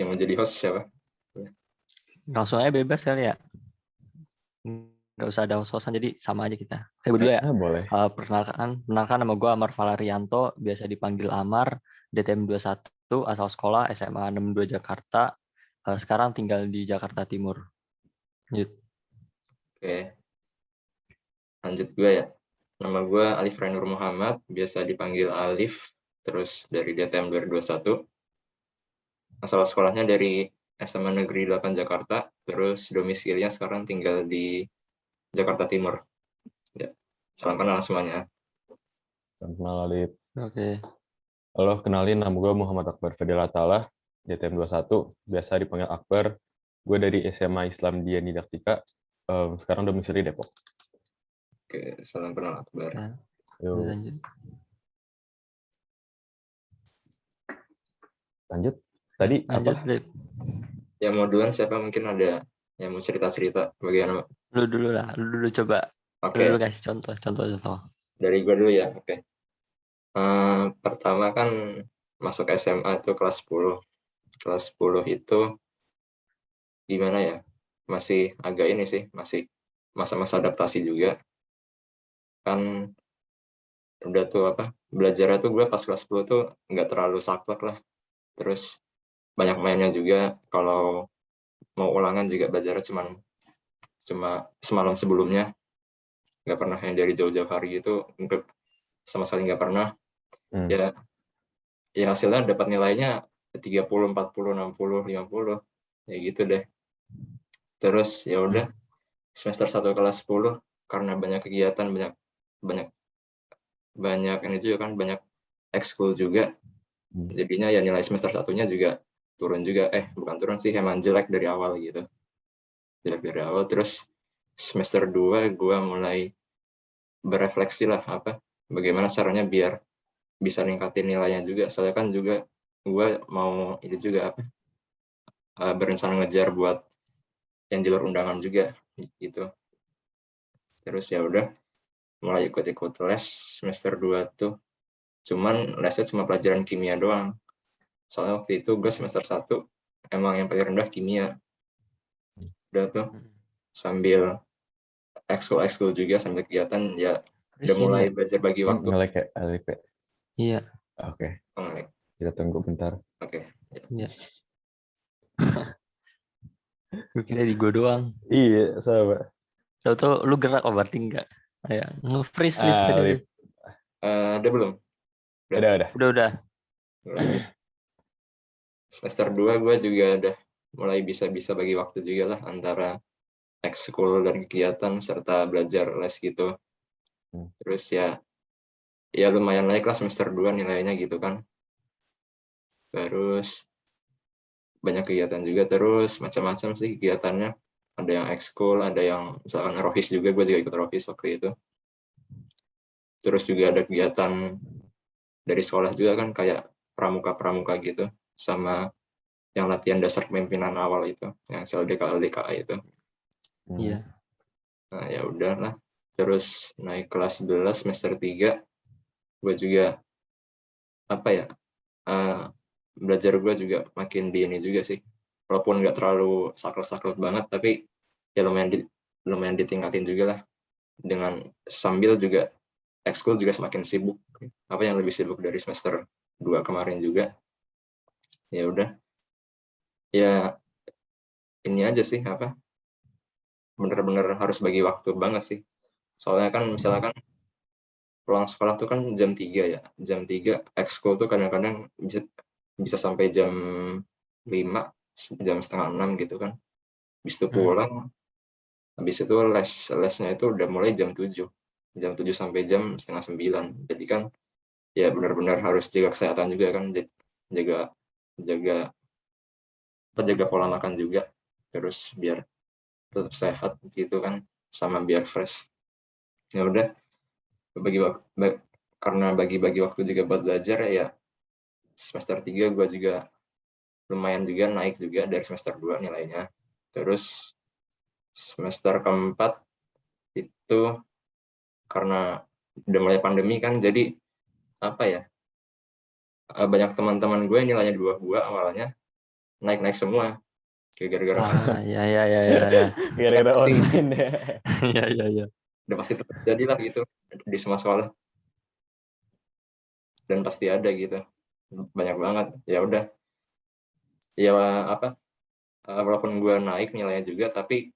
Yang mau jadi host siapa? Langsung aja bebas kali ya. Nggak usah ada host-hostan, jadi sama aja kita. Kayak berdua ya. Boleh. Perkenalkan nama gue Amar Valarianto, biasa dipanggil Amar, DTM 21, asal sekolah SMA 62 Jakarta. Sekarang tinggal di Jakarta Timur. Gitu. Oke. Lanjut gue ya. Nama gue Alif Rainur Muhammad, biasa dipanggil Alif, terus dari DTM 2021. Asal sekolahnya dari SMA Negeri 8 Jakarta, terus domisilinya sekarang tinggal di Jakarta Timur. Ya. Salam kenal semuanya. Salam kenal Alif. Oke. Halo, kenalin nama gue Muhammad Akbar Fadil Atala, DTM 21, biasa dipanggil Akbar. Gue dari SMA Islam Dian Didaktika, sekarang domisili Depok. Oke, salam kenal Akbar. Nah, Yuk, lanjut. Tadi lanjut, apa? Lip. Yang mau duluan siapa? Mungkin ada yang mau cerita-cerita bagaimana? Lu dulu lah, lu dulu coba. Oke. Lu dulu kasih contoh. Dari gue dulu ya, oke. Pertama kan masuk SMA itu kelas 10. Kelas 10 itu gimana ya? Masih agak ini sih, masih masa-masa adaptasi juga. Kan udah tuh belajarnya tuh gue pas kelas 10 tuh nggak terlalu saklek lah. Terus banyak mainnya juga. Kalau mau ulangan juga belajarnya cuma semalam sebelumnya. Nggak pernah yang dari jauh-jauh hari gitu, sama sekali nggak pernah. Ya hasilnya dapat nilainya 30, 40, 60, 50, ya gitu deh. Terus ya udah semester 1 kelas 10 karena banyak kegiatan, banyak ini juga kan, banyak ekskul juga. Jadinya ya nilai semester 1-nya juga turun juga, bukan turun sih, emang jelek dari awal gitu. Jelek dari awal. Terus semester 2 gue mulai berefleksi lah bagaimana caranya biar bisa ningkatin nilainya juga. Soalnya kan juga gue mau itu juga berencana ngejar buat yang jalur undangan juga gitu. Terus ya udah mulai ikut-ikut les semester 2 tuh. Cuman lesnya cuma pelajaran kimia doang. Soalnya waktu itu gue semester 1 emang yang paling rendah kimia. Udah tuh sambil ekskul juga, sambil kegiatan ya udah mulai belajar bagi waktu. Ngelek ya, Alif ya? Iya. Oke. Kita tunggu bentar. Oke. Iya. Gue kira di gue doang. Iya, sama. Tahu-tahu lu gerak berarti enggak. Kayak nge-freeze Alif. Ada belum? Udah. Semester 2 gue juga udah mulai bisa bagi waktu juga lah antara ekskul dan kegiatan serta belajar les gitu. Terus ya lumayan naik lah semester 2 nilainya gitu kan. Terus banyak kegiatan juga, terus macam-macam sih kegiatannya. Ada yang ekskul, ada yang misalkan rohis juga, gue juga ikut rohis waktu itu. Terus juga ada kegiatan dari sekolah juga kan, kayak pramuka gitu, sama yang latihan dasar kepemimpinan awal itu, yang LDKA itu. Iya. Nah ya udahlah. Terus naik kelas 11 semester 3, gue juga belajar gue juga makin di ini juga sih. Walaupun nggak terlalu saklek banget, tapi ya lumayan ditingkatin juga lah. Dengan sambil juga ekskul juga semakin sibuk. Yang lebih sibuk dari semester 2 kemarin juga. Ya udah. Ya ini aja sih bener-bener harus bagi waktu banget sih. Soalnya kan misalkan pulang sekolah tuh kan jam 3 ya. Jam 3 ekskul tuh kadang-kadang bisa sampai jam 5, jam setengah 6 gitu kan. Habis itu pulang, habis itu lesnya itu udah mulai jam 7 sampai jam setengah 9. Jadi kan ya benar-benar harus jaga kesehatan juga kan, jaga pola makan juga, terus biar tetap sehat gitu kan, sama biar fresh. Ya udah, karena bagi-bagi waktu juga buat belajar ya, semester 3 gue juga lumayan juga naik juga dari semester 2 nilainya. Terus semester keempat itu karena udah mulai pandemi kan, jadi banyak teman-teman gue nilainya di bawah gue awalnya, naik semua gara-gara Ya. Gara-gara pasti online ya. Ya. udah pasti terjadi lah gitu di semua sekolah dan pasti ada gitu banyak banget. Ya udah ya apa walaupun gue naik nilainya juga tapi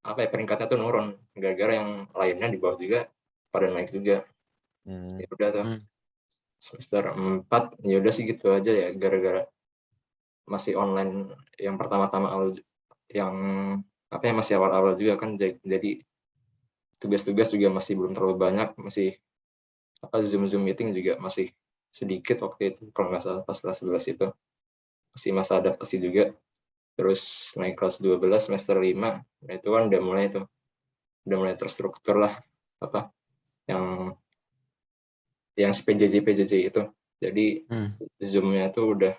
apa ya peringkatnya tuh nurun gara-gara yang lainnya di bawah juga pada naik juga. Ya udah tuh semester 4 ya udah sih gitu aja ya gara-gara masih online yang pertama-tama awal yang apa ya masih awal-awal juga kan jadi tugas-tugas juga masih belum terlalu banyak, masih apa Zoom meeting juga masih sedikit waktu itu kalau nggak salah pas kelas 11 itu masih masa adaptasi juga. Terus naik kelas 12 semester 5 nah itu kan udah mulai terstruktur lah apa yang si PJJ itu. Jadi Zoom-nya tuh udah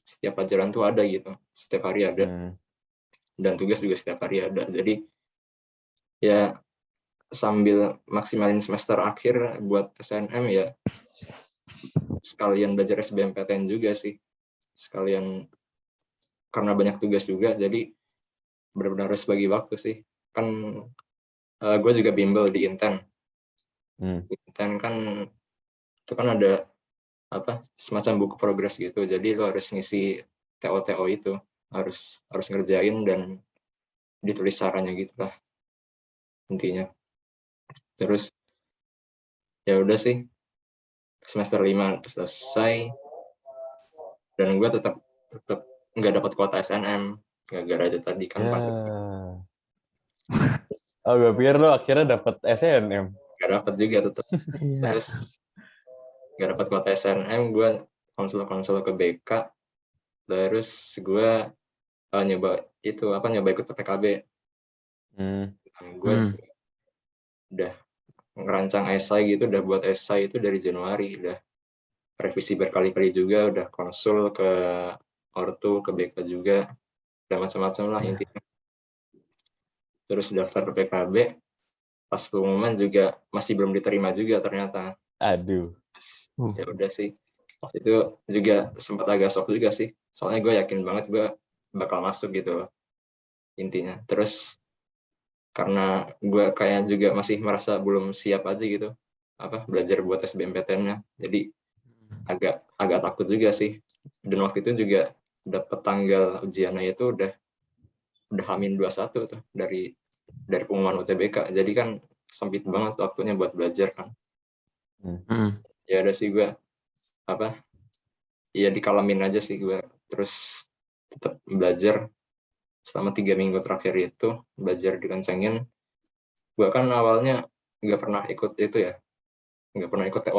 setiap pelajaran tuh ada gitu, setiap hari ada. Dan tugas juga setiap hari ada. Jadi ya sambil maksimalin semester akhir buat SNM ya sekalian belajar SBMPTN juga sih. Sekalian karena banyak tugas juga jadi benar-benar harus bagi waktu sih. Kan gue juga bimbel di Inten. Inten kan itu kan ada apa semacam buku progres gitu. Jadi lo harus ngisi TO itu, harus ngerjain dan ditulis caranya gitu lah intinya. Terus ya udah sih semester 5 selesai dan gue tetap nggak dapat kuota SNM gara-gara itu tadi kan Oh, gue pikir lo akhirnya dapat SNM. nggak dapat juga tetap. Terus nggak dapat kuota SNM, gue konsul ke BK. Terus gue nyoba ikut PPKB. Gue udah ngerancang esai gitu, udah buat esai itu dari Januari, udah revisi berkali-kali juga, udah konsul ke ortu, ke BK juga, udah macam-macam lah intinya. Terus daftar PPKB, pas pengumuman juga masih belum diterima juga ternyata. Aduh. Ya udah sih, waktu itu juga sempat agak shock juga sih, soalnya gue yakin banget gue bakal masuk gitu loh intinya. Terus karena gue kayak juga masih merasa belum siap aja gitu belajar buat SBMPTN-nya, jadi agak takut juga sih. Dan waktu itu juga dapat tanggal ujiannya itu udah H-21 tuh dari pengumuman UTBK, jadi kan sempit banget waktunya buat belajar kan. Ya ada sih gue ya dikalamin aja sih gue, terus tetap belajar selama 3 minggu terakhir itu, belajar dikencengin. Gue kan awalnya nggak pernah ikut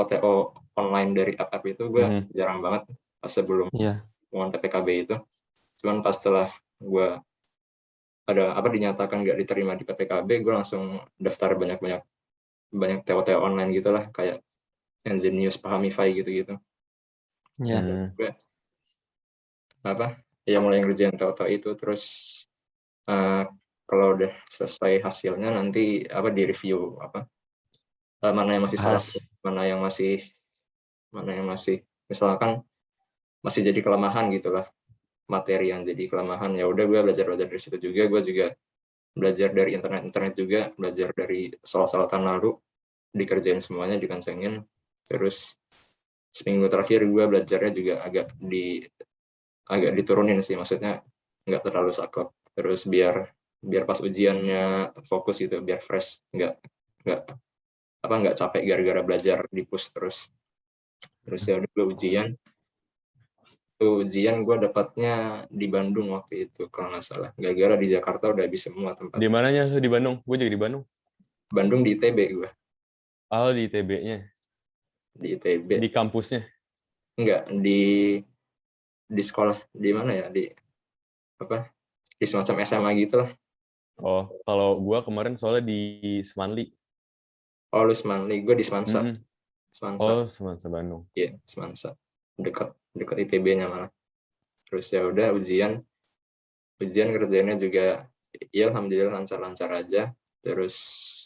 TO online dari app itu, gue jarang banget pas sebelum pengumuman PPKB itu. Cuman pas setelah gue dinyatakan nggak diterima di PPKB, gue langsung daftar banyak TO online gitulah, kayak Enzenius, Pahamify gitu-gitu. Gue mulai ngerjain TO itu. Terus kalau udah selesai hasilnya nanti di review mana yang masih salah, mana yang masih misalkan masih jadi kelemahan gitulah, materi yang jadi kelemahan. Ya udah gue belajar dari situ juga. Gue juga belajar dari internet juga, belajar dari soal-soal tahun lalu, dikerjain semuanya, dikencengin. Terus seminggu terakhir gue belajarnya juga agak diturunin sih, maksudnya nggak terlalu saklek. Terus biar pas ujiannya fokus gitu, biar fresh, nggak capek gara-gara belajar di push terus. Terus ya udah gue ujian gue dapatnya di Bandung waktu itu kalau nggak salah, gara-gara di Jakarta udah habis semua tempat. Di mananya di Bandung? Gue juga di Bandung. Bandung di ITB gue. Oh, di ITB-nya. Di ITB. Di kampusnya? Enggak, di sekolah, di mana ya, di semacam SMA gitu lah. Oh, kalau gue kemarin soalnya di Semanli. Oh, lu Semanli, gue di Semansa. Oh, Semansa Bandung. Iya, Semansa. Dekat ITB-nya malah. Terus ya udah ujian kerjainnya juga ya alhamdulillah lancar-lancar aja. Terus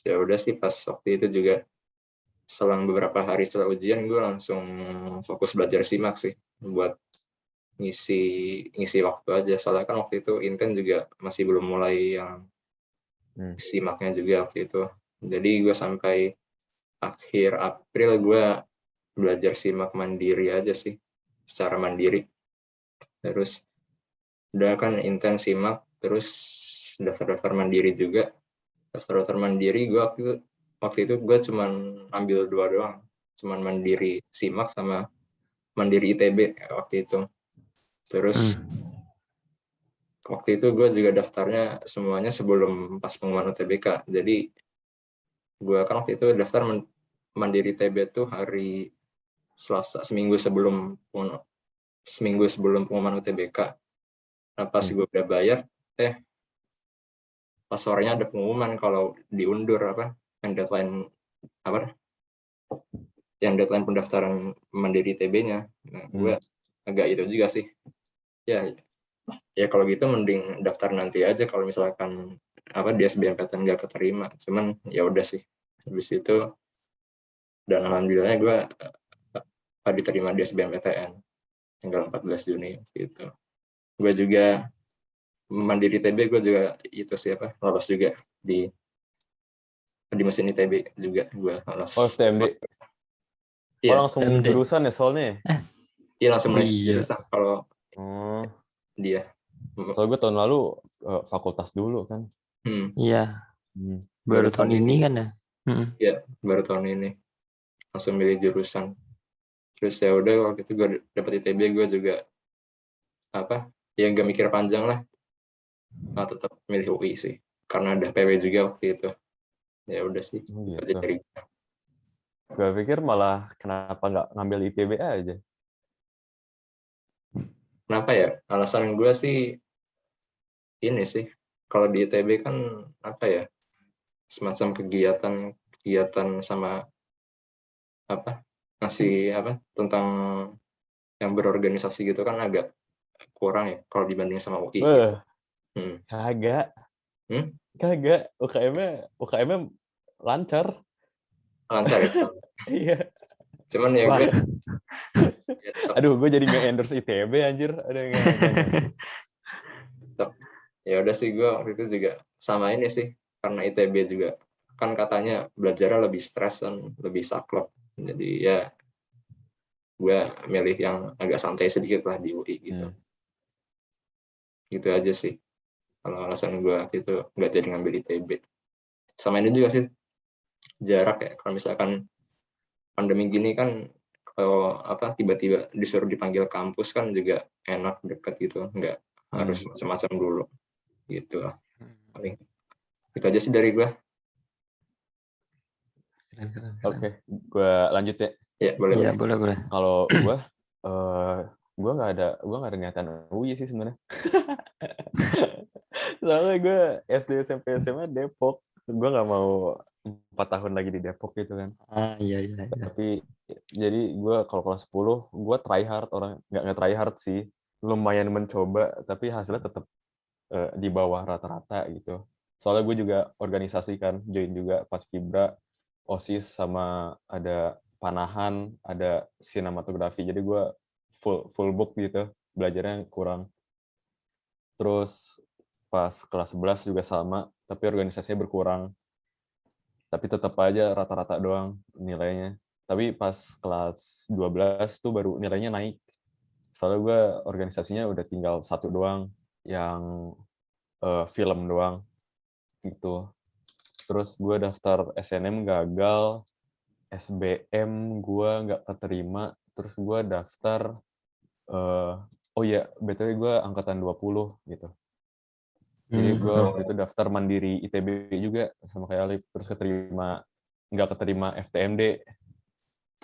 ya udah sih pas waktu itu juga selang beberapa hari setelah ujian gue langsung fokus belajar SIMAK sih buat ngisi waktu aja. Soalnya kan waktu itu Inten juga masih belum mulai yang simaknya juga waktu itu. Jadi gue sampai akhir April gue belajar simak mandiri aja sih, secara mandiri. Terus udah kan Inten simak, terus daftar mandiri juga. Daftar mandiri gue waktu itu gue cuman ambil 2 doang, cuman mandiri simak sama mandiri ITB waktu itu. Terus waktu itu gue juga daftarnya semuanya sebelum pas pengumuman UTBK. Jadi gue kan waktu itu daftar mandiri ITB tuh hari Selasa, seminggu sebelum pengumuman UTBK. Nah pas gue udah bayar, pas sorenya ada pengumuman kalau diundur yang deadline pendaftaran mandiri ITB-nya. Nah, gue agak itu juga sih. Ya kalau gitu mending daftar nanti aja kalau misalkan di SBMPTN nggak keterima. Cuman ya udah sih. Habis itu dan alhamdulillahnya gue diterima di SBMPTN tanggal 14 Juni gitu. Gue juga mandiri ITB, gue juga itu lolos juga di mesin ITB juga gue lolos. Oh, FTMD. Iya. Langsung jurusan ya soalnya. Iya langsung jurusan kalau dia. Soalnya gue tahun lalu fakultas dulu kan. Iya. Baru tahun ini kan ya? Iya, baru tahun ini langsung milih jurusan. Terus ya udah waktu itu gue dapet ITB, gue juga nggak mikir panjang lah. Nah, tetap milih UI sih, karena ada PW juga waktu itu. Ya udah sih. Gitu. Gue pikir malah kenapa nggak ngambil ITB aja. Kenapa ya? Alasan gue sih ini sih, kalau di ITB kan semacam kegiatan sama ngasih tentang yang berorganisasi gitu kan agak kurang ya kalau dibanding sama UI. Kagak. Kagak. UKM-nya lancar. Lancar ya? Iya. Cuman ya gue aduh, gue jadi nge-endorse ITB anjir. Ya udah sih, gue waktu itu juga sama ini sih, karena ITB juga kan katanya belajarnya lebih stres dan lebih saklek. Jadi ya gue milih yang agak santai sedikit lah di UI gitu. Gitu aja sih. Kalau alasan gue waktu itu nggak jadi ngambil ITB. Sama ini juga sih, jarak ya. Kalau misalkan pandemi gini kan, kalau tiba-tiba disuruh dipanggil kampus kan juga enak, deket gitu, nggak harus macam-macam dulu gitu lah. Paling itu aja sih dari gue. Oke, gue lanjut ya. Ya boleh. Iya boleh. Kalau gue nggak ada niatan UI sih sebenarnya. Soalnya gue SD SMP SMA Depok, gue nggak mau 4 tahun lagi di Depok gitu kan. Iya. Tapi jadi gue kalau kelas 10 gue try hard, orang nggak try hard sih, lumayan mencoba tapi hasilnya tetap di bawah rata-rata gitu. Soalnya gue juga organisasi kan, join juga Paskibra, OSIS, sama ada panahan, ada sinematografi. Jadi gue full book gitu, belajarnya kurang. Terus pas kelas 11 juga sama, tapi organisasinya berkurang. Tapi tetap aja rata-rata doang nilainya. Tapi pas kelas 12 tuh baru nilainya naik. Soalnya gue organisasinya udah tinggal 1 doang, yang film doang gitu. Terus gue daftar SNM gagal, SBM gue nggak keterima, terus gue daftar BTW gue angkatan 20 gitu. Jadi gue waktu itu daftar mandiri ITB juga sama kayak Alif, terus nggak keterima FTMD.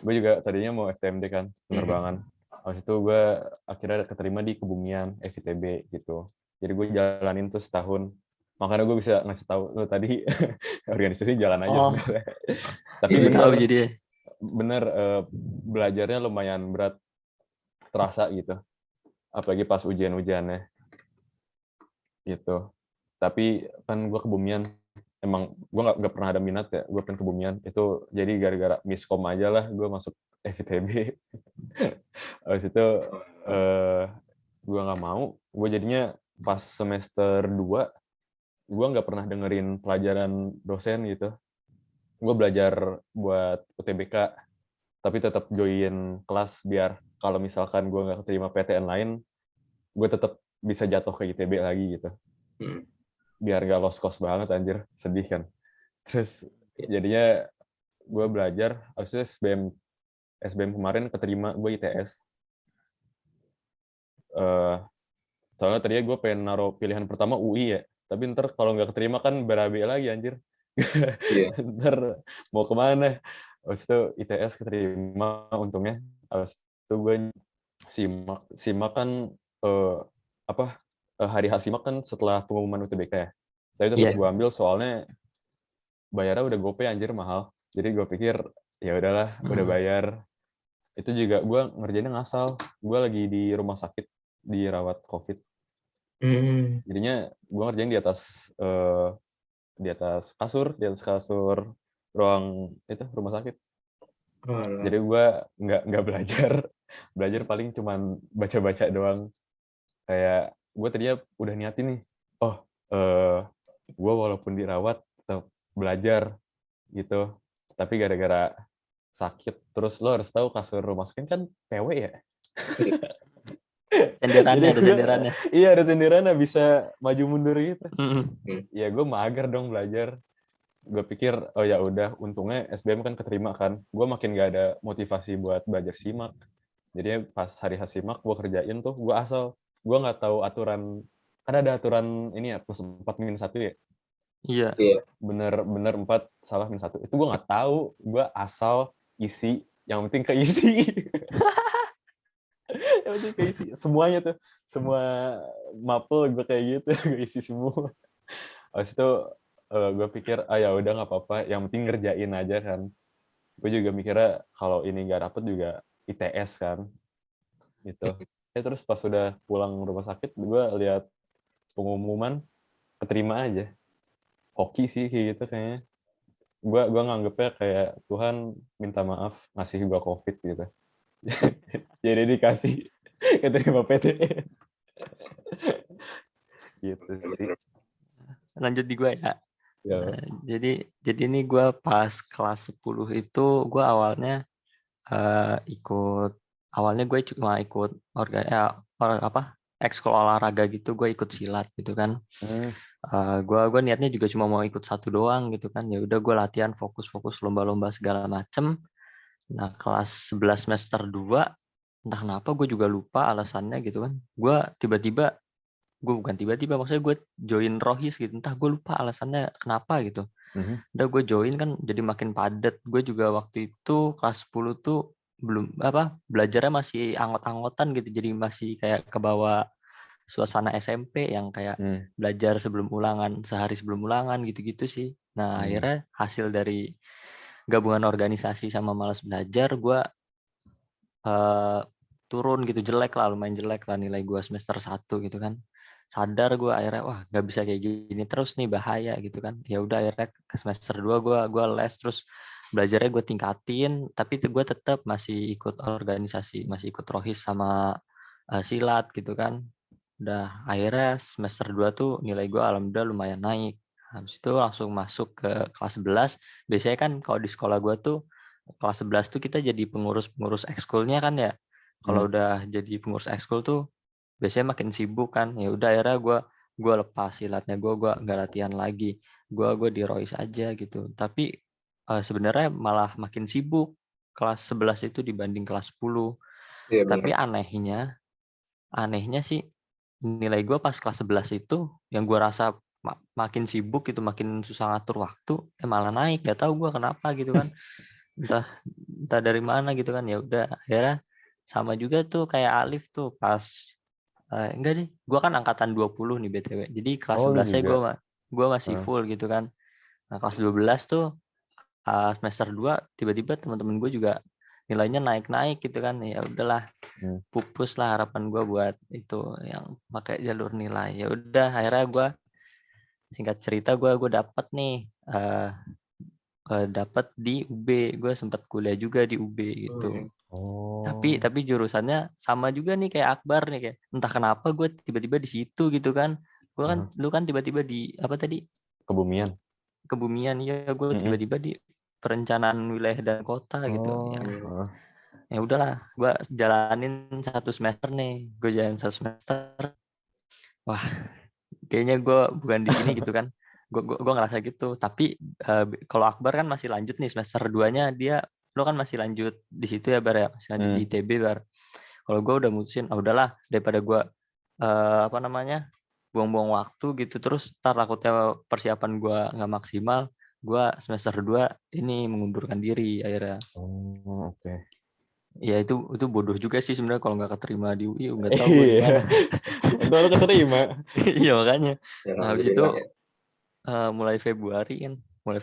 Gue juga tadinya mau FTMD kan, penerbangan. Habis itu gue akhirnya keterima di Kebumian FITB gitu. Jadi gue jalanin tuh setahun. makanya gue bisa ngasih tahu lo tadi organisasi jalan aja. Tapi bener belajarnya lumayan berat, terasa gitu, apalagi pas ujian-ujiannya gitu. Tapi kan gue Kebumian, emang gue nggak pernah ada minat ya, gue pengen Kebumian itu, jadi gara-gara miskom aja lah gue masuk FITB. Habis itu gue nggak mau. Gue jadinya pas semester 2 gue nggak pernah dengerin pelajaran dosen gitu. Gue belajar buat UTBK, tapi tetap join kelas biar kalau misalkan gue nggak keterima PTN lain, gue tetap bisa jatuh ke ITB lagi gitu. Biar nggak lost cost banget anjir, sedih kan. Terus jadinya gue belajar, habis itu SBM kemarin keterima gue ITS. Soalnya tadinya gue pengen naruh pilihan pertama UI ya, tapi ntar kalau nggak keterima kan berabe lagi anjir. Iya. Ntar mau kemana? Habis itu ITS keterima untungnya. Habis itu gue simak kan hari H simak kan setelah pengumuman UTBK ya. Tapi tetap gue ambil soalnya bayarnya udah GoPay anjir mahal. Jadi gue pikir ya udahlah, udah bayar. Itu juga gue ngerjainnya ngasal. Gue lagi di rumah sakit dirawat COVID. Jadinya gue ngerjain di atas kasur ruang itu rumah sakit. Jadi gue nggak belajar paling cuman baca-baca doang. Kayak gue tadinya udah niatin nih, gue walaupun dirawat tetap belajar gitu. Tapi gara-gara sakit, terus lo harus tahu kasur rumah sakit kan PW ya. Senderannya ada senderannya. Iya ada senderannya, bisa maju mundur gitu. Ya gue mager dong belajar. Gue pikir oh ya udah, untungnya SBM kan keterima kan. Gue makin gak ada motivasi buat belajar simak. Jadi pas hari simak gue kerjain tuh, gue asal. Gue nggak tahu aturan, kan ada aturan ini ya plus 4 minus 1 ya. Iya. Bener 4 salah minus 1. Itu gue nggak tahu. Gue asal isi, yang penting keisi. Yang penting keisi. Semuanya tuh, semua mapel gue kayak gitu, gue isi semua. Habis itu gue pikir ya udah nggak apa-apa, yang penting ngerjain aja kan. Gue juga mikirnya kalau ini nggak dapet juga ITS kan gitu. Terus pas udah pulang rumah sakit gue lihat pengumuman keterima aja. Hoki sih kayak gitu kayaknya. Gue nganggepnya kayak Tuhan minta maaf ngasih gue COVID gitu. Jadi dikasih keterima PTN. Gitu sih. Lanjut di gue ya. Ya. Jadi ini gue pas kelas 10 itu gue awalnya gue cuma ikut ekskul olahraga gitu. Gue ikut silat gitu kan. Gue niatnya juga cuma mau ikut satu doang gitu kan. Ya udah gue latihan fokus lomba-lomba segala macem. Nah kelas 11 semester 2 entah kenapa gue juga lupa alasannya gitu kan. Maksudnya gue join Rohis gitu, entah gue lupa alasannya kenapa gitu. Udah gue join kan jadi makin padat. Gue juga waktu itu kelas 10 tuh belajarnya masih anggot-anggotan gitu, jadi masih kayak kebawa suasana SMP yang kayak belajar sebelum ulangan, sehari sebelum ulangan gitu-gitu sih. Nah akhirnya hasil dari gabungan organisasi sama malas belajar, gue turun gitu, lumayan jelek lah nilai gue semester 1 gitu kan. Sadar gue akhirnya wah nggak bisa kayak gini terus nih, bahaya gitu kan. Ya udah akhirnya ke semester 2 gue les, terus belajarnya gue tingkatin, tapi gue tetap masih ikut organisasi, masih ikut Rohis sama silat gitu kan. Udah akhirnya semester 2 tuh nilai gue alhamdulillah lumayan naik. Habis itu langsung masuk ke kelas 11. Biasanya kan kalau di sekolah gue tuh kelas 11 tuh kita jadi pengurus ekskulnya kan ya. Kalau udah jadi pengurus ekskul tuh biasanya makin sibuk kan. Ya udah akhirnya gue lepas silatnya, gue nggak latihan lagi. Gue di Royce aja gitu. Tapi sebenarnya malah makin sibuk kelas 11 itu dibanding kelas 10. Iya, tapi anehnya sih nilai gue pas kelas 11 itu yang gue rasa makin sibuk gitu, makin susah ngatur waktu, malah naik. Gak tahu gue kenapa gitu kan. entah dari mana gitu kan. Ya udah akhirnya sama juga tuh kayak Alif tuh pas enggak deh, gue kan angkatan 20 nih BTW. Jadi kelas 11-nya gue masih full gitu kan. Nah kelas 12 tuh semester 2 tiba-tiba teman-teman gue juga nilainya naik-naik gitu kan. Ya udahlah, pupus lah harapan gue buat itu yang pakai jalur nilai. Ya udah akhirnya gue singkat cerita gue dapet nih dapat di UB. Gue sempat kuliah juga di UB gitu. Oh. Tapi jurusannya sama juga nih kayak Akbar nih, kayak entah kenapa gue tiba-tiba di situ gitu kan. Gue kan lu kan tiba-tiba di apa tadi? Kebumian. Kebumian. Ya gue tiba-tiba di perencanaan wilayah dan kota gitu. Ya udahlah, gue jalanin 1 semester nih. Gue jalanin 1 semester. Wah, kayaknya gue bukan di sini gitu kan. Gue ngerasa gitu. Tapi kalau Akbar kan masih lanjut nih semester 2-nya, dia lo kan masih lanjut di situ ya, Bar ya, masih lanjut di ITB, Bar. Kalau gue udah mutusin, udahlah daripada gue buang-buang waktu gitu, terus ntar takutnya persiapan gue nggak maksimal, gue semester 2 ini mengundurkan diri akhirnya. Oke. Ya itu bodoh juga sih sebenarnya kalau nggak keterima di UI, nggak tahu gue gimana. Untung lo keterima. Iya makanya. Nah, habis itu ya. mulai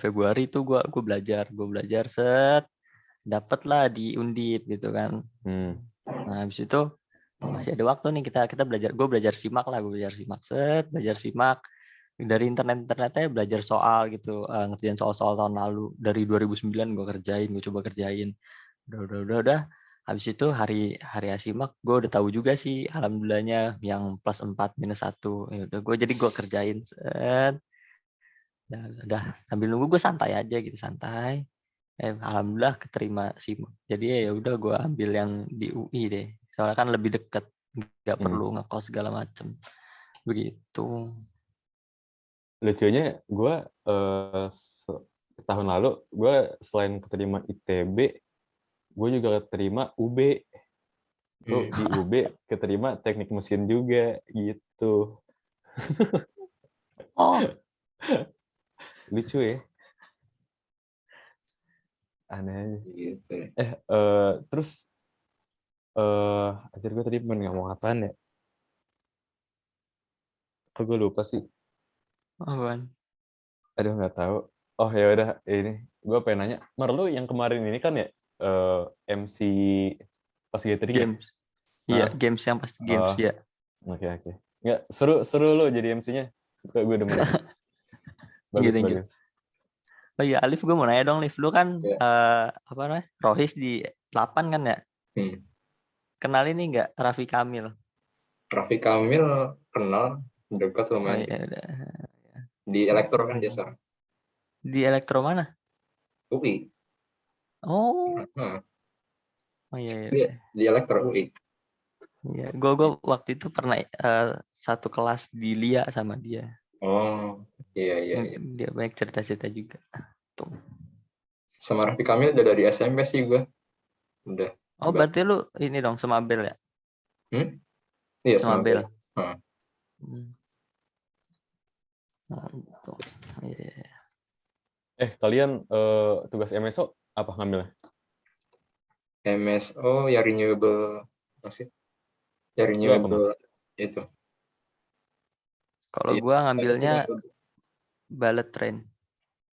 Februari itu gue belajar set, dapet lah di Undip gitu kan. Nah habis itu masih ada waktu nih kita belajar. Gue belajar simak dari internetnya, belajar soal gitu, ngerjain soal tahun lalu dari 2009 gue coba kerjain. Udah. Habis itu hari asimak gue udah tahu juga sih alhamdulillahnya yang +4 -1. Ya udah gue kerjain set. Udah sambil nunggu gue santai aja gitu, santai. Alhamdulillah keterima simak. Jadi ya udah gue ambil yang di UI deh. Soalnya kan lebih dekat, nggak perlu ngekos segala macem. Begitu. Lucunya gue tahun lalu gue selain keterima ITB, gue juga keterima UB. Gue di UB keterima teknik mesin juga gitu. Oh, lucu ya. Aneh. Gitu. Terus ajar gue tadi ngomong apaan ya? Kok gue lupa sih? apaan? Aduh nggak tahu. Oh ya udah, ini gue pengen nanya. Mar, lu yang kemarin ini kan ya MC pas gathering ya? Games. Iya, games yang pasti games ya. Oke. Nggak, seru lu jadi MC-nya. Gue demen. Bagus. Oh iya, Alif, gue mau nanya dong, Alif. Lu kan Rohis di 8 kan ya? Kenal ini nggak Raffi Kamil? Raffi Kamil kenal, dekat lumayan. Di elektro kan biasa. Di elektro mana? UI. Oh. Oh iya. Di elektro UI. Iya, gue waktu itu pernah satu kelas di LIA sama dia. Oh, iya. Dia banyak cerita-cerita juga. Tuh. Sama Raffi Kamil udah dari SMP sih gue. Udah. Oh, berarti lu ini dong Semabel ya? Iya, Semabel. Iya. Kalian tugas MSO apa ngambilnya? MSO ya renewable masih. Ya renewable itu. Kalau gue ngambilnya bullet train.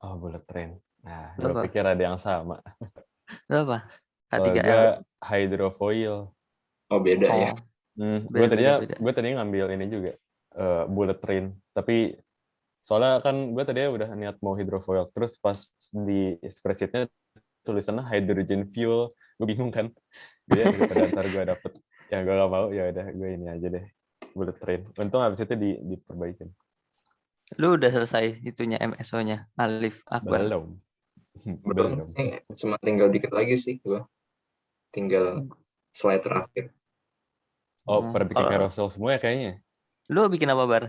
Oh, bullet train. Nah, gue pikir ada yang sama. Apa? Kalau gue hydrofoil. Oh, beda ya. Gue tadinya ngambil ini juga bullet train, tapi soalnya kan gue tadinya udah niat mau hydrofoil, terus pas di spreadsheet-nya tulisannya hydrogen fuel, gue bingung kan. Jadi daripada ntar gue dapet yang gue gak mau, ya udah gue ini aja deh, bullet train. Untung habis itu diperbaikin. Lu udah selesai itunya MSO-nya, Alif Akbar? Belum. Cuma tinggal dikit lagi sih gue. Tinggal slide terakhir. Oh, pada bikin carousel semua ya kayaknya. Lu bikin apa, Bar?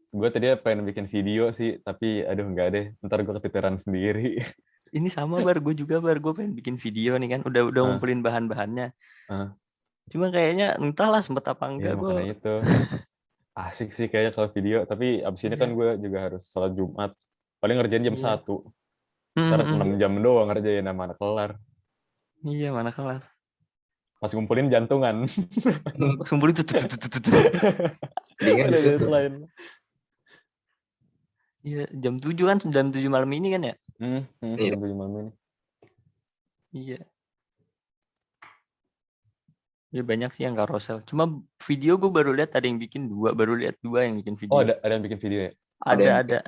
Gue tadi pengen bikin video sih, tapi aduh enggak deh. Ntar gue ketiteran sendiri. Ini sama, Bar. Gue juga, Bar. Gue pengen bikin video nih kan. Udah ngumpulin bahan-bahannya. Cuma kayaknya entahlah sempet apa enggak. Iya, makanya itu. Asik sih kayaknya kalau video. Tapi abis ini kan gue juga harus sholat Jumat. Paling ngerjain jam 1. Ntar 6 jam doang ngerjain, mana kelar. Iya, mana kelar. Pas ngumpulin jantungan. Ngumpulin tuh. Ada deadline. Iya, jam 7 kan, jam 7 malam ini kan ya? Jam 7 malam ini. Iya. Ya banyak sih yang carousel. Cuma video gue baru lihat ada yang bikin 2, yang bikin video. Oh, ada yang bikin video ya? Ada.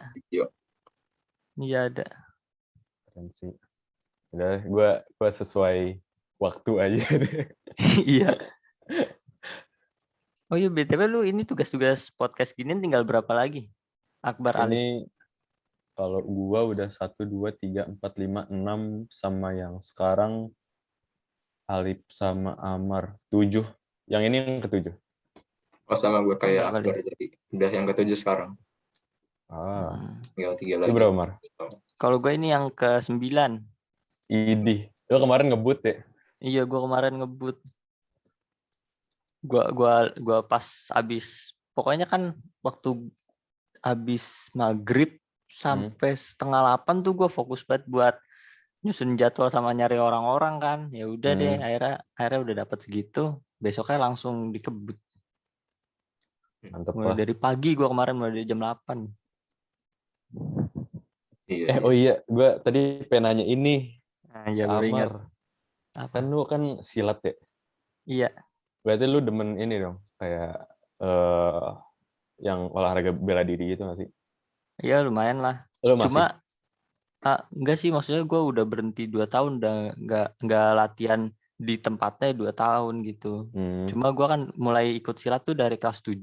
Iya, ada. referensi. Udah, gue sesuai waktu aja deh. Iya. Oh iya, BTW lu ini tugas-tugas podcast gini tinggal berapa lagi? Akbar Alif. Ini kalau gua udah 1, 2, 3, 4, 5, 6 sama yang sekarang Alif sama Amar 7. Yang ini yang ke-7. Oh, sama gue kayak Berapa Akbar, jadi udah yang ke-7 sekarang. Tinggal 3 Lu lagi. berapa, Mar? Kalau gue ini yang ke-9. Idih. Lu kemarin ngebut ya? Iya, gue kemarin ngebut. Gua pas abis, pokoknya kan waktu abis maghrib sampai 7:30 tuh gue fokus banget buat nyusun jadwal sama nyari orang-orang kan. Ya udah deh, akhirnya udah dapet segitu. Besoknya langsung dikebut. Mantep Mulai lah. dari pagi gue kemarin, mulai dari jam 8. Iya. Oh iya, gue tadi pengen nanya ini. Nah, ya baru ingat. Amar. Kan lu kan silat ya? Iya. Berarti lu demen ini dong, kayak yang olahraga bela diri gitu nggak sih? Iya lumayan lah. Lu masih? Cuma enggak sih, maksudnya gue udah berhenti 2 tahun, udah nggak latihan di tempatnya 2 tahun gitu. Cuma gue kan mulai ikut silat tuh dari kelas 7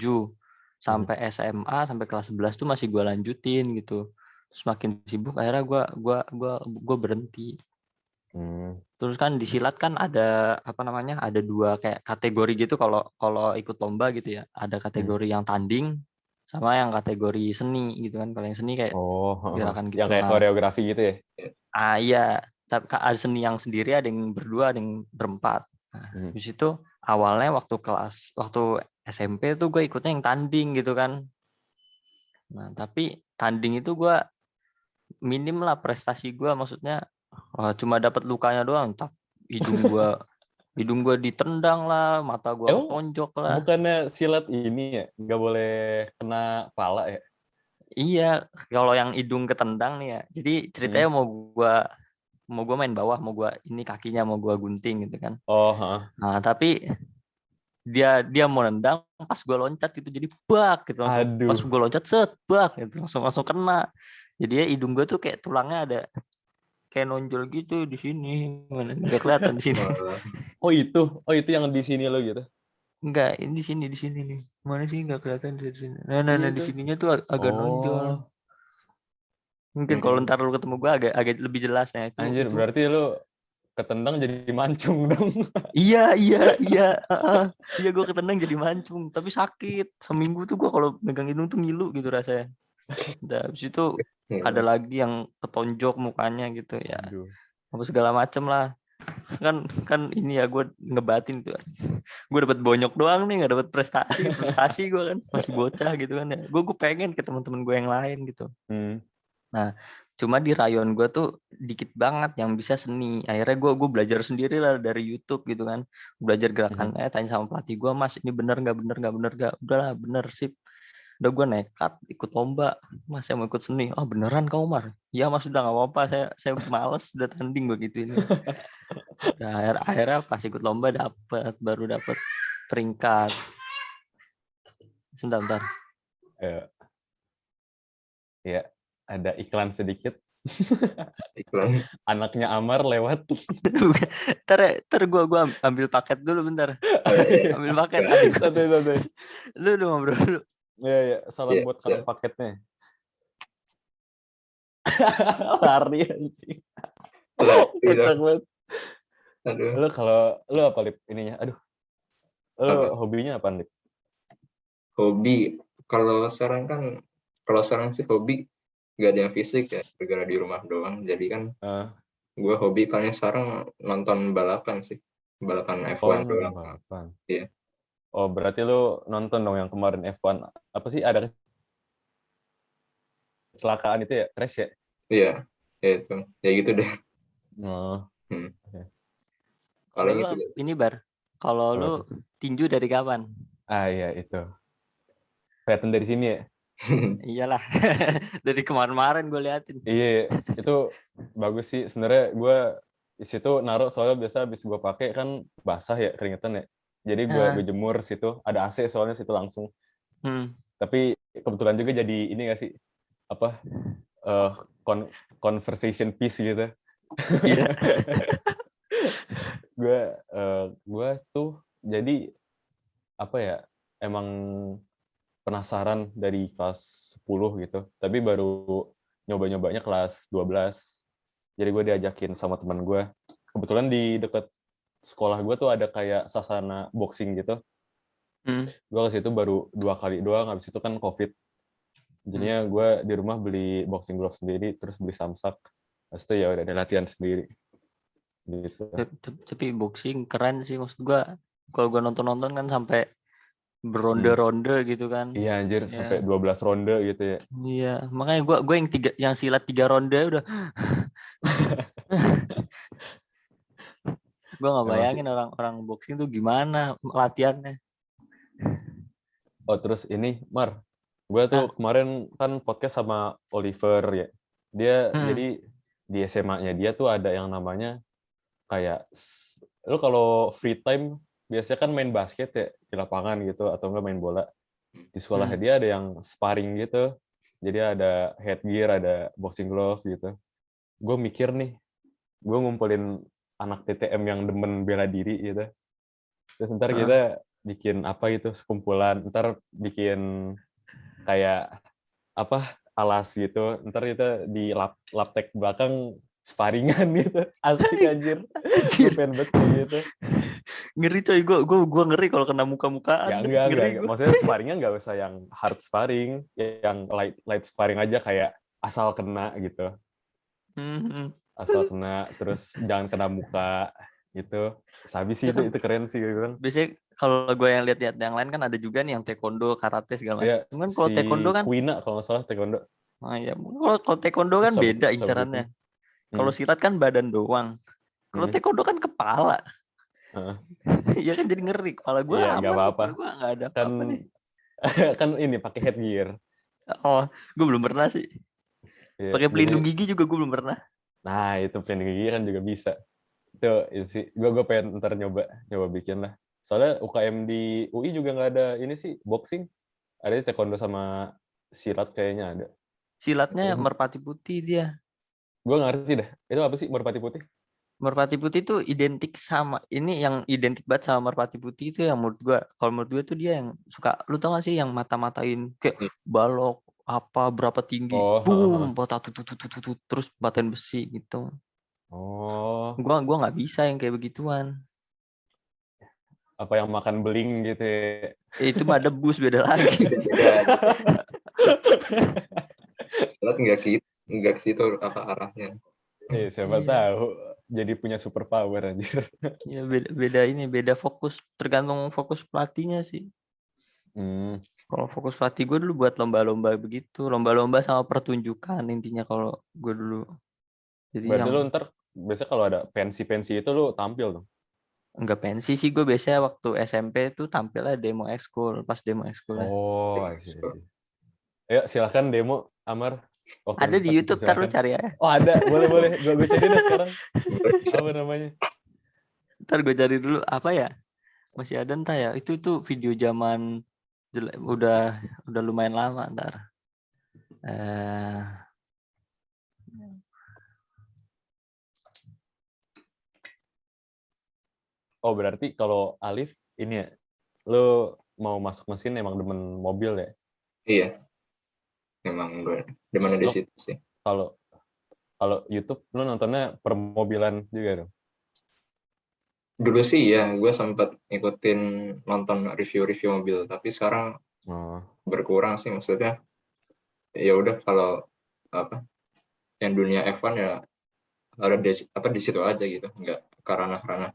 sampai SMA, sampai kelas 11 tuh masih gue lanjutin gitu. Terus makin sibuk akhirnya gue berhenti. Terus kan di silat kan ada apa namanya, ada 2 kayak kategori gitu kalau ikut lomba gitu ya. Ada kategori yang tanding sama yang kategori seni gitu kan. Kalau yang seni kayak gerakan gitu. Yang kayak koreografi gitu ya? Iya, tapi ada seni yang sendiri, ada yang berdua, ada yang berempat. Nah, di situ awalnya waktu SMP tuh gue ikutnya yang tanding gitu kan. Nah, tapi tanding itu gue minim lah prestasi gue, maksudnya cuma dapat lukanya doang. Entah hidung gue ditendang lah, mata gue ketonjok lah. Bukannya silat ini ya nggak boleh kena pala ya? Iya, kalau yang hidung ketendang nih ya. Jadi ceritanya mau gue main bawah, mau gue ini kakinya mau gue gunting gitu kan. Nah, tapi dia mau nendang, pas gue loncat gitu jadi bak gitu langsung. Aduh. Pas gue loncat set bak gitu langsung kena. Jadi ya hidung gue tuh kayak tulangnya ada kayak nonjol gitu di sini. Mana enggak kelihatan di sini. Oh itu yang di sini lo gitu. Enggak, ini di sini nih. Mana sih enggak kelihatan di sini. Nah di sininya tuh agak nonjol. Mungkin kalau ntar lu ketemu gue agak lebih jelas ya itu. Anjir, berarti lu ketendang jadi mancung dong. Iya, gue ketendang jadi mancung, tapi sakit. Seminggu tuh gue kalau megang hidung tuh ngilu gitu rasanya. Udah, habis itu ada lagi yang ketonjok mukanya gitu ya. Apa segala macem lah. Kan ini ya gue ngebatin tuh. Gue dapat bonyok doang nih, nggak dapat prestasi gue kan masih bocah gitu kan ya. Gue pengen ke teman-teman gue yang lain gitu. Nah, cuma di rayon gue tuh dikit banget yang bisa seni. Akhirnya gue belajar sendiri lah dari YouTube gitu kan. Belajar gerakannya, tanya sama pelatih gue, Mas ini bener nggak? Udahlah bener sip. Udah gue nekat ikut lomba. Mas saya mau ikut seni. Oh beneran kau Mar? Ya Mas udah nggak apa-apa. Saya males udah tanding gue gitu ini. Nah, akhirnya pas ikut lomba baru dapet peringkat. Sebentar. Ya, ada iklan sedikit. Iklan. Anaknya Amar lewat. Ntar gue ambil paket dulu bentar. Ambil paket. Santai. Lu udah ngobrol dulu. Iya. Salam buat kantong paketnya. Lari anjing. Kocak banget. Lu apa Lip ininya? Aduh. Lu hobinya apa Lip? Hobi kalau sekarang sih hobi gak ada yang fisik ya, gara-gara di rumah doang. Jadi kan gue hobi paling sekarang nonton balapan sih, balapan F1 doang. Balapan. Iya. Oh berarti lu nonton dong yang kemarin F1. Apa sih ada kecelakaan itu ya, crash ya? Iya, itu ya gitu deh. Kalau lu ini Bar, kalau lu tinju dari kapan? Iya itu. Kelihatan dari sini ya? Iyalah, dari kemarin-kemarin gue liatin. Iya, itu bagus sih. Sebenarnya gue di situ naruh soalnya biasa habis gue pakai kan basah ya keringetan ya. Jadi gue jemur situ, ada AC soalnya situ langsung. Tapi kebetulan juga jadi ini nggak sih apa conversation piece gitu. Iya. gue tuh jadi apa ya, emang penasaran dari kelas 10 gitu, tapi baru nyoba-nyobanya kelas 12. Jadi gue diajakin sama teman gue. Kebetulan di dekat sekolah gue tuh ada kayak sasana boxing gitu. Gue ke situ baru 2 kali doang, habis itu kan COVID. Jadinya gue di rumah beli boxing glove sendiri, terus beli samsak. Habis itu ya udah ada latihan sendiri. Gitu. Tapi boxing keren sih, maksud gua. Kalau gua nonton kan sampai beronde-ronde gitu kan. Iya anjir, Ya. sampai 12 ronde gitu ya. Iya, makanya gua yang silat 3 ronde udah. Gua nggak bayangin orang boxing tuh gimana latihannya. Oh terus ini, Mar, gue tuh kemarin kan podcast sama Oliver ya. Dia jadi di SMA-nya dia tuh ada yang namanya kayak, lu kalau free time biasanya kan main basket ya di lapangan gitu, atau enggak main bola. Di sekolah dia ada yang sparring gitu. Jadi ada headgear, ada boxing glove gitu. Gue mikir nih, gue ngumpulin anak TTM yang demen bela diri gitu. Terus ntar kita bikin apa gitu, sekumpulan. Ntar bikin kayak apa, alas gitu. Ntar kita di laptek belakang sparingan gitu. Asik anjir. Gue pengen banget kayak gitu. Ngeri coy, gue ngeri kalau kena muka-mukaan. Ya enggak. Maksudnya sparingan nggak usah yang hard sparring, yang light sparring aja, kayak asal kena gitu. Asal kena, terus jangan kena muka gitu. Habis sih itu keren sih gue bilang. Biasanya kalau gue yang lihat yang lain kan ada juga nih yang taekwondo, karate segala macam. Ya, Cuman kalau si taekwondo kan, Kuina kalau nggak salah taekwondo. nah ya, kalau taekwondo kan beda incarannya. Kalau silat kan badan doang. Kalau taekwondo kan kepala. Iya kan, jadi ngeri. Kepala gue Iya, nggak aman, apa-apa. kepala gue nggak ada apa-apa nih. Kan ini pakai headgear. Oh, gue belum pernah sih. Ya, Pakai pelindung gigi juga gue belum pernah. Nah, itu pelindung gigi kan juga bisa. Itu sih, gue pengen ntar nyoba bikin lah. Soalnya UKM di UI juga nggak ada ini sih, boxing. Ada taekwondo sama silat kayaknya ada. Silatnya merpati putih dia. Gue ngerti dah. Itu apa sih merpati putih? Merpati putih itu identik sama, ini yang identik banget sama merpati putih itu yang menurut gue. Kalau menurut gue tuh dia yang suka, lu tau gak sih yang mata-matain kayak balok apa berapa tinggi, boom, terus batain besi gitu. Gua nggak bisa yang kayak begituan. Apa yang makan beling gitu ya? Itu mah debus, beda lagi. Silat nggak ke situ apa arahnya. Siapa tahu jadi punya super power anjir. Ya beda fokus, tergantung fokus pelatihnya sih. Kalau fokus pelatih gue dulu buat lomba-lomba begitu, lomba-lomba sama pertunjukan intinya kalau gue dulu. Jadi berarti lu ntar biasanya kalau ada pensi itu lu tampil dong? Enggak pensi sih, gue biasanya waktu SMP tuh tampilnya demo ekskul, pas demo ekskul. Oh, I see. Ayo silakan demo, Amar. Ada di YouTube, ntar lu cari ya. Oh ada, boleh. Gue cari deh sekarang. Apa namanya? Ntar gue cari dulu, apa ya? Masih ada entah ya. Itu tuh video zaman udah lumayan lama ntar. Oh berarti kalau Alif ini ya, lu mau masuk mesin emang demen mobil ya? Iya. Emang gue demen di situ sih. Kalau YouTube lu nontonnya permobilan juga dong? Dulu sih ya, gue sempat ikutin nonton review mobil, tapi sekarang berkurang sih, maksudnya. Ya udah, kalau apa yang dunia F1 ya ada di situ aja gitu, nggak karena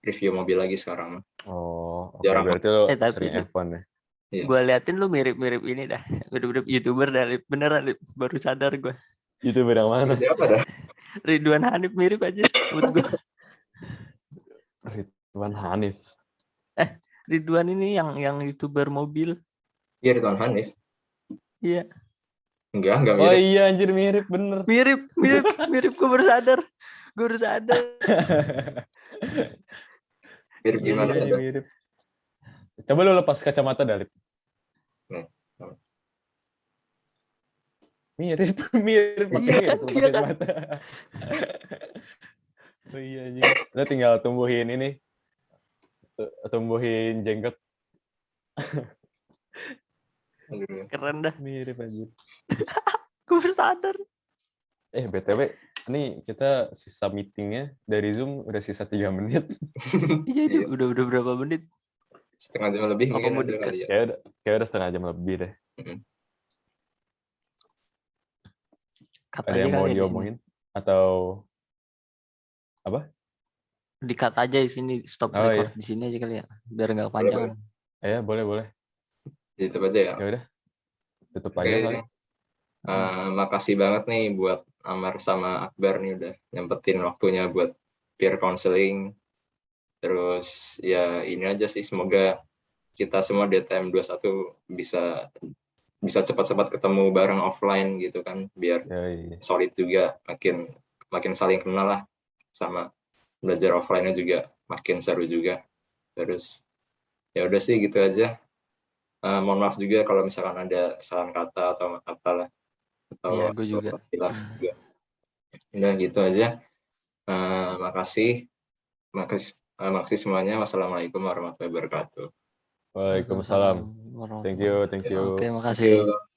review mobil lagi sekarang. Oh, oke. Berarti lu sering F1 ya? Iya. Gue liatin lu mirip-mirip ini dah, mirip YouTuber dari beneran, baru sadar gue. YouTuber yang mana? Siapa dah? Ridwan Hanif mirip aja menurut gue. Ridwan Hanif. Ridwan ini yang YouTuber mobil. Iya, Ridwan Hanif. Iya. Enggak mirip. Oh iya anjir, mirip bener. Mirip. Gue baru sadar. Mirip gimana? Mirip. Coba lu lepas kacamata, Dalip. Mirip pakai Iya mirip kan, tuh iya pakai kan? mata. Oh iya anjing. Lo tinggal tumbuhin ini, tumbuhin jenggot. Aduh. Keren dah. Mirip anjir. Gue baru sadar. BTW, nih kita sisa meetingnya dari Zoom udah sisa 3 menit. Iya itu Iya. udah berapa menit? Setengah jam lebih Apa mungkin mau ada di-cut? kali ya. Kayak udah setengah jam lebih deh. Cut Ada aja yang mau kali ya di sini. diomongin? Atau apa? Di-cut aja di sini, stop Oh, record iya. di sini aja kali ya, biar nggak kepanjangan. Ya boleh. Itu aja ya. Ya udah, tutup Oke. aja kali. Makasih banget nih buat Amar sama Akbar nih udah nyempetin waktunya buat peer counseling. Terus ya ini aja sih, semoga kita semua DTM 21 bisa cepat-cepat ketemu bareng offline gitu kan, biar Iya. solid juga, makin saling kenal lah, sama belajar offline-nya juga makin seru juga. Terus ya udah sih gitu aja. Mohon maaf juga kalau misalkan ada kesalahan kata atau apalah, atau Iya, gue juga. hilang juga. Udah gitu aja. Makasih semuanya. Wassalamualaikum warahmatullahi wabarakatuh. Waalaikumsalam. Thank you. Oke, Thank makasih. you.